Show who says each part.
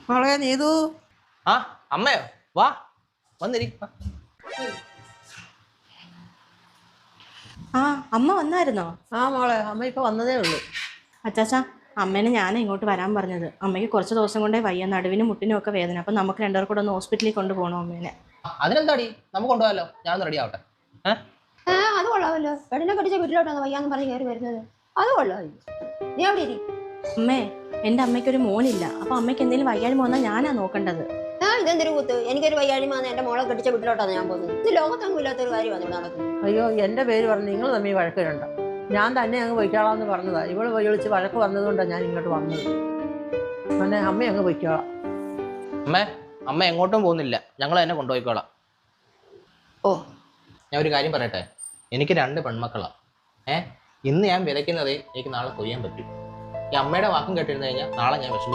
Speaker 1: മോളെ നീതു.
Speaker 2: ആ അമ്മയോ വാ വന്നിരി.
Speaker 3: ആ അമ്മ വന്നായിരുന്നോ?
Speaker 1: ആ മോളെ, അമ്മ ഇപ്പൊ വന്നതേ ഉള്ളൂ.
Speaker 3: അച്ചാച്ചാ, അമ്മേനെ ഞാൻ ഇങ്ങോട്ട് വരാൻ പറഞ്ഞത്. അമ്മയ്ക്ക് കുറച്ച് ദിവസം കൊണ്ടേ വയ്യ, നടുവിനും മുട്ടിനും ഒക്കെ വേദന. അപ്പം നമുക്ക് രണ്ടുപേർ കൂടെ ഒന്ന് ഹോസ്പിറ്റലിൽ കൊണ്ടുപോകണം അമ്മേനെ.
Speaker 2: അതിനെന്താടി, നമുക്ക് കൊണ്ടുപോകാലോ. ഞാനൊന്ന് റെഡി ആവട്ടെ.
Speaker 4: അത് കൊള്ളാമല്ലോ. പെണ്ണിനെ കടിച്ച വീട്ടിലോട്ടാണ് വയ്യാന്ന് പറഞ്ഞ് കയറി വരുന്നത്. അത് കൊള്ളാമല്ലോ. നീ അവിടെ ഇരി.
Speaker 3: അമ്മേ, എൻ്റെ അമ്മയ്ക്കൊരു മോനില്ല. അപ്പം അമ്മയ്ക്ക് എന്തെങ്കിലും വയ്യായ്മ വന്നാൽ ഞാനാ നോക്കേണ്ടത്.
Speaker 4: ഇതെന്തൊരു കൂത്ത്. എനിക്കൊരു വയ്യാഴിമാന്ന് എന്റെ മോളെ കടിച്ച വീട്ടിലോട്ടാണ് ഞാൻ പോകുന്നത്. ഇത് ലോകത്തൊന്നും ഇല്ലാത്തൊരു കാര്യമാണ് ഇവിടെ നടക്കുന്നത്.
Speaker 1: അയ്യോ, എന്റെ പേര് പറഞ്ഞ് നിങ്ങൾ തമ്മിൽ വഴക്കിടണ്ട. ഞാൻ തന്നെ അങ്ങ് പൊയ്ക്കോളാന്ന് പറഞ്ഞതാ. ഇവള് വിളിച്ച് വഴക്ക് വന്നതുകൊണ്ടാണ് ഞാൻ ഇങ്ങോട്ട് വന്നത്. അങ്ങനെ അമ്മ അങ്ങ് പൊയ്ക്കോളാം.
Speaker 2: അമ്മ എങ്ങോട്ടും പോകുന്നില്ല, ഞങ്ങൾ തന്നെ കൊണ്ടുപോയിക്കോളാം.
Speaker 4: ഓ,
Speaker 2: ഞാൻ ഒരു കാര്യം പറയട്ടെ, എനിക്ക് 2 പെൺമക്കളാ. ഇന്ന് ഞാൻ വിതയ്ക്കുന്നതേ എനിക്ക് നാളെ കൊയ്യാൻ പറ്റും. ഈ അമ്മയുടെ വാക്കും കേട്ടിരുന്നു കഴിഞ്ഞാൽ നാളെ ഞാൻ വിഷമിക്കും.